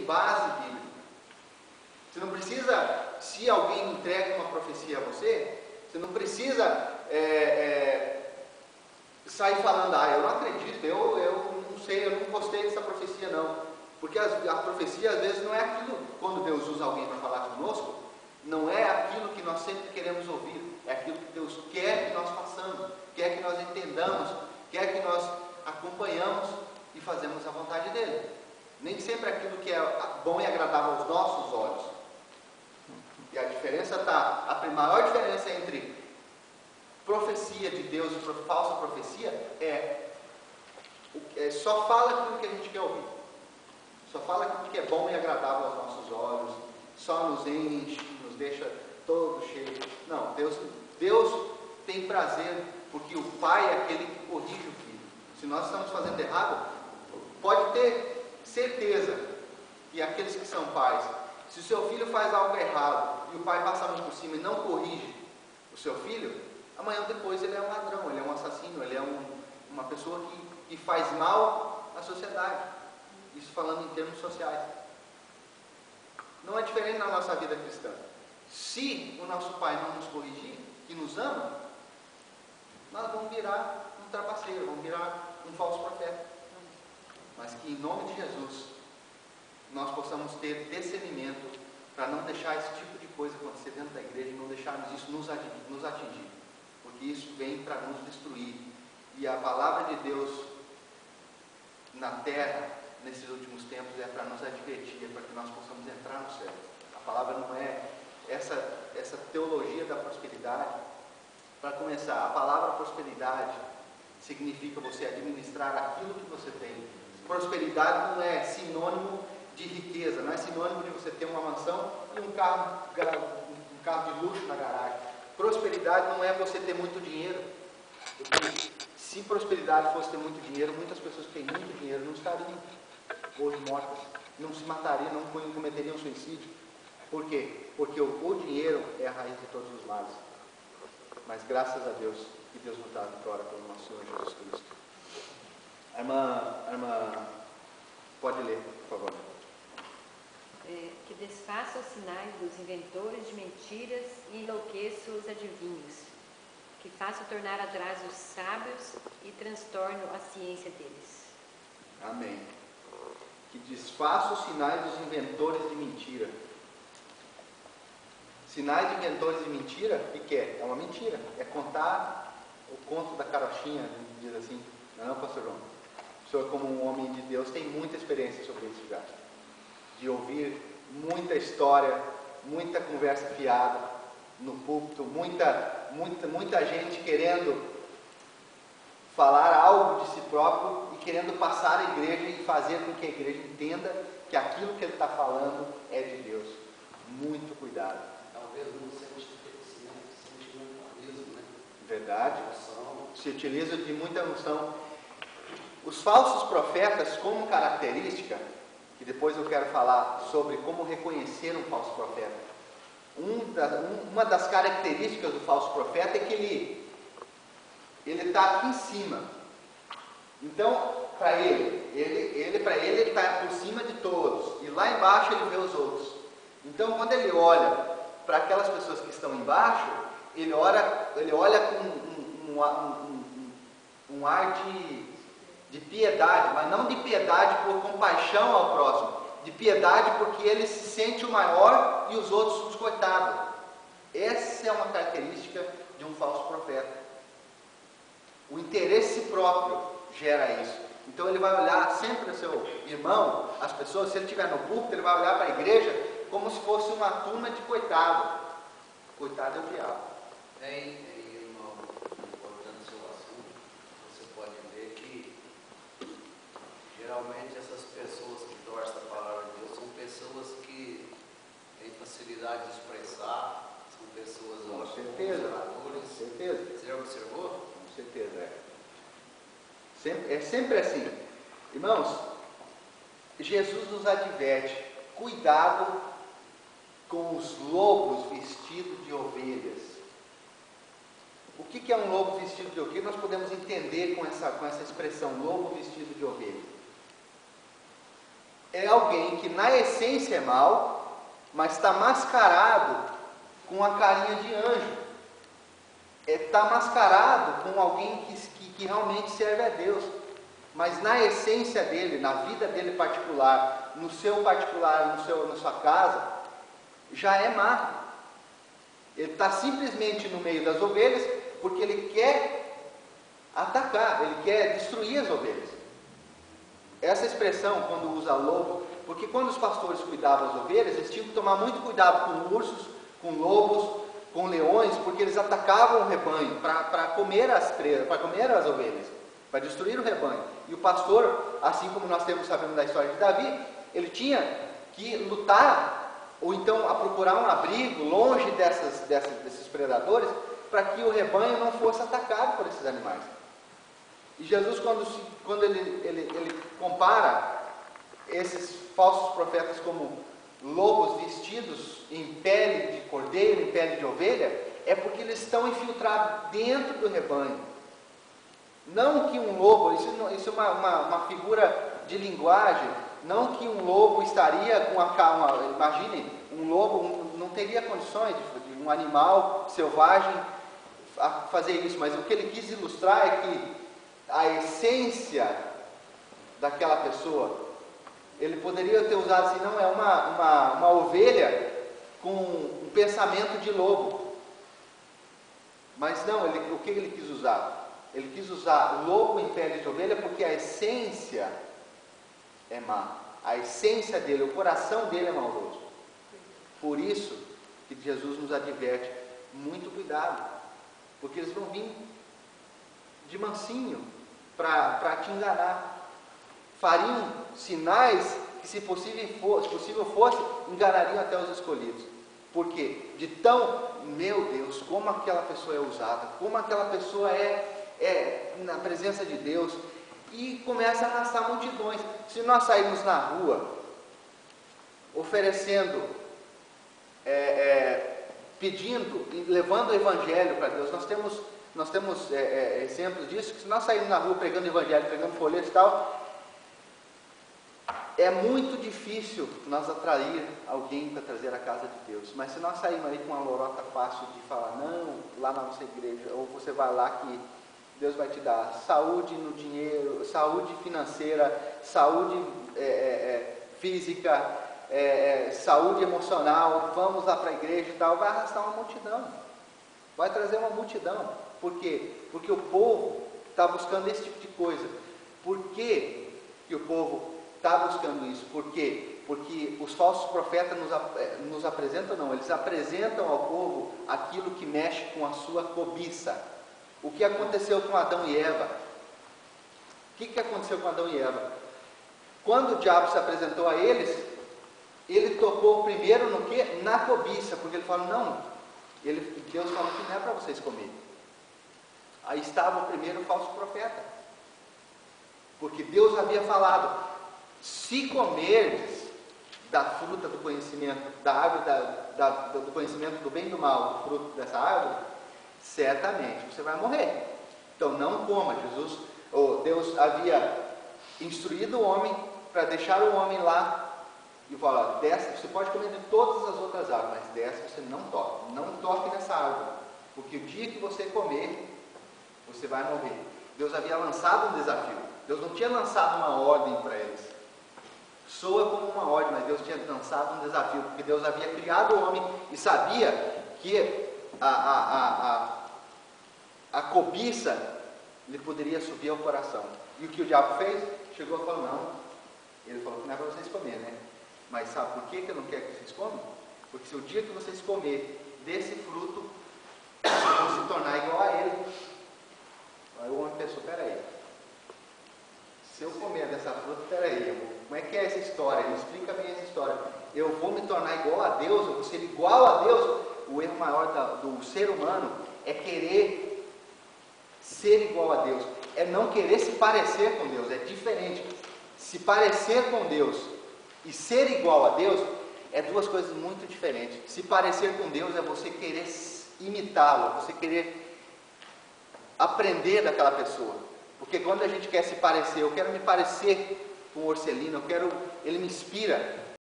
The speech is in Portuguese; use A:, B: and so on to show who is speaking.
A: base bíblica. Você não precisa, se alguém entrega uma profecia a você, você não precisa sair falando, eu não acredito, eu não sei, eu não gostei dessa profecia não. Porque a profecia às vezes não é aquilo, quando Deus usa alguém para falar conosco, não é aquilo que nós sempre queremos ouvir, é aquilo que Deus quer que nós façamos, quer que nós entendamos, quer que nós acompanhamos e fazemos a vontade dele. Nem sempre é aquilo que é bom e agradável aos nossos olhos. E a diferença está, a maior diferença entre profecia de Deus e falsa profecia só fala aquilo que a gente quer ouvir. Só fala aquilo que é bom e agradável aos nossos olhos, só nos enche, nos deixa todo cheio. Não, Deus tem prazer, porque o pai é aquele que corrige o filho. Se nós estamos fazendo errado, pode ter certeza que aqueles que são pais, se o seu filho faz algo errado e o pai passa a mão por cima e não corrige o seu filho, amanhã ou depois ele é um ladrão, ele é um assassino, ele é uma pessoa que faz mal à sociedade. Isso falando em termos sociais. Não é diferente na nossa vida cristã. Se o nosso pai não nos corrigir, que nos ama, nós vamos virar um trapaceiro, vamos virar um falso profeta. Mas que em nome de Jesus nós possamos ter discernimento para não deixar esse tipo de coisa acontecer dentro da igreja, não deixarmos isso nos atingir, porque isso vem para nos destruir. E a palavra de Deus na terra nesses últimos tempos é para nos advertir, é para que nós possamos entrar no céu. A palavra não é essa teologia da prosperidade. Para começar, a palavra prosperidade significa você administrar aquilo que você tem. Prosperidade não é sinônimo de riqueza, não é sinônimo de você ter uma mansão e um carro de luxo na garagem. Prosperidade não é você ter muito dinheiro. Porque se prosperidade fosse ter muito dinheiro, muitas pessoas que têm muito dinheiro não estariam hoje mortas, não se matariam, não cometeriam suicídio. Por quê? Porque o dinheiro é a raiz de todos os males. Mas graças a Deus, que Deus nos dá a vitória pelo nosso Senhor Jesus Cristo. A irmã pode ler, por favor.
B: Que desfaça os sinais dos inventores de mentiras e enlouqueça os adivinhos, que faça tornar atrás os sábios e transtorne a ciência deles.
A: Amém. Que desfaça os sinais dos inventores de mentira. Sinais de inventores de mentira, o que é? É uma mentira. É contar o conto da carochinha, diz assim. Não, pastor João? O senhor, como um homem de Deus, tem muita experiência sobre isso já. De ouvir muita história, muita conversa fiada no púlpito, muita gente querendo falar algo de si próprio e querendo passar a igreja e fazer com que a igreja entenda que aquilo que ele está falando é de Deus. Muito cuidado.
C: Talvez não seja sentimentalismo, né?
A: Verdade. Se utiliza de muita emoção. Os falsos profetas, como característica, que depois eu quero falar sobre como reconhecer um falso profeta. Uma das características do falso profeta é que ele está aqui em cima. Então, para ele está por cima de todos. E lá embaixo ele vê os outros. Então, quando ele olha para aquelas pessoas que estão embaixo, ele olha com um ar de piedade, mas não de piedade por compaixão ao próximo, de piedade porque ele se sente o maior e os outros os coitados. Essa é uma característica de um falso profeta. O interesse próprio gera isso. Então ele vai olhar sempre o seu irmão, as pessoas, se ele estiver no púlpito, ele vai olhar para a igreja como se fosse uma turma de coitado. Coitado é o diabo.
C: Irmão, importando o seu assunto, você pode ver que geralmente essas pessoas que torcem a palavra de Deus são pessoas que têm facilidade de expressar, são pessoas
A: Com certeza. Com certeza.
C: Você já observou?
A: Com certeza, é sempre assim. Irmãos, Jesus nos adverte, cuidado com os lobos vestidos de ovelhas. O que é um lobo vestido de ovelha? Nós podemos entender com essa expressão, lobo vestido de ovelha. é alguém que na essência é mau, mas está mascarado com a carinha de anjo. Está mascarado com alguém que realmente serve a Deus. Mas na essência dele, na vida dele particular, no seu particular, na sua casa, já é má. Ele está simplesmente no meio das ovelhas porque ele quer atacar, ele quer destruir as ovelhas. Essa expressão, quando usa lobo, porque quando os pastores cuidavam das ovelhas, eles tinham que tomar muito cuidado com ursos, com lobos, com leões, porque eles atacavam o rebanho para comer as presas, para comer as ovelhas, para destruir o rebanho. E o pastor, assim como nós sabemos da história de Davi, ele tinha que lutar, ou então a procurar um abrigo longe desses predadores, para que o rebanho não fosse atacado por esses animais. E Jesus, quando ele compara esses falsos profetas como lobos vestidos em pele de cordeiro, em pele de ovelha, é porque eles estão infiltrados dentro do rebanho. Não que um lobo, isso é uma figura de linguagem, não que um lobo estaria com a calma. Imagine, um lobo não teria condições de um animal selvagem a fazer isso, mas o que ele quis ilustrar é que a essência daquela pessoa, ele poderia ter usado assim, não é uma ovelha com um pensamento de lobo, mas não, o que ele quis usar? Ele quis usar lobo em pele de ovelha porque a essência é má, a essência dele, o coração dele é maldoso. Por isso que Jesus nos adverte, muito cuidado, porque eles vão vir de mansinho para te enganar. Fariam sinais que, se possível fosse, enganariam até os escolhidos. Por quê? De tão, meu Deus, como aquela pessoa é usada, como aquela pessoa é na presença de Deus, e começa a arrastar multidões. Se nós sairmos na rua oferecendo, pedindo, levando o evangelho para Deus, nós temos exemplos disso, que se nós sairmos na rua pregando evangelho, pregando folhetos e tal, é muito difícil nós atrair alguém para trazer a casa de Deus. Mas se nós sairmos aí com uma lorota fácil de falar, não, lá na nossa igreja, ou você vai lá que Deus vai te dar saúde no dinheiro, saúde financeira, saúde física, saúde emocional, vamos lá para a igreja e tal, vai arrastar uma multidão, vai trazer uma multidão. Por quê? Porque o povo está buscando esse tipo de coisa. Por que o povo está buscando isso? Por quê? Porque os falsos profetas nos apresentam, não, eles apresentam ao povo aquilo que mexe com a sua cobiça. O que aconteceu com Adão e Eva? O que aconteceu com Adão e Eva? Quando o diabo se apresentou a eles, ele tocou primeiro no quê? Na cobiça, porque ele falou, não, Deus falou que não é para vocês comerem. Aí estava o primeiro falso profeta, porque Deus havia falado, se comerdes da fruta do conhecimento, da árvore do conhecimento do bem e do mal, do fruto dessa árvore, certamente você vai morrer. Então não coma. Deus havia instruído o homem para deixar o homem lá e falar, dessa você pode comer de todas as outras árvores, mas dessa você não toque. Não toque nessa árvore, porque o dia que você comer, você vai morrer. Deus havia lançado um desafio. Deus não tinha lançado uma ordem para eles. Soa como uma ordem, mas Deus tinha lançado um desafio, porque Deus havia criado o homem e sabia que a cobiça lhe poderia subir ao coração. E o que o diabo fez? Chegou e falou, não, ele falou que não é para vocês comerem, né? Mas sabe por que eu não quero que vocês comam? Porque se o dia que vocês comerem desse fruto, vocês vão se tornar igual a ele. Aí o homem pensou, peraí, se eu comer dessa fruta, peraí, como é que é essa história? Me explica bem essa história. Eu vou me tornar igual a Deus, eu vou ser igual a Deus? O erro maior do ser humano é querer ser igual a Deus, é não querer se parecer com Deus, é diferente. Se parecer com Deus e ser igual a Deus é duas coisas muito diferentes. Se parecer com Deus é você querer imitá-lo, você querer aprender daquela pessoa. Porque quando a gente quer se parecer, eu quero me parecer com o Orcelino, ele me inspira.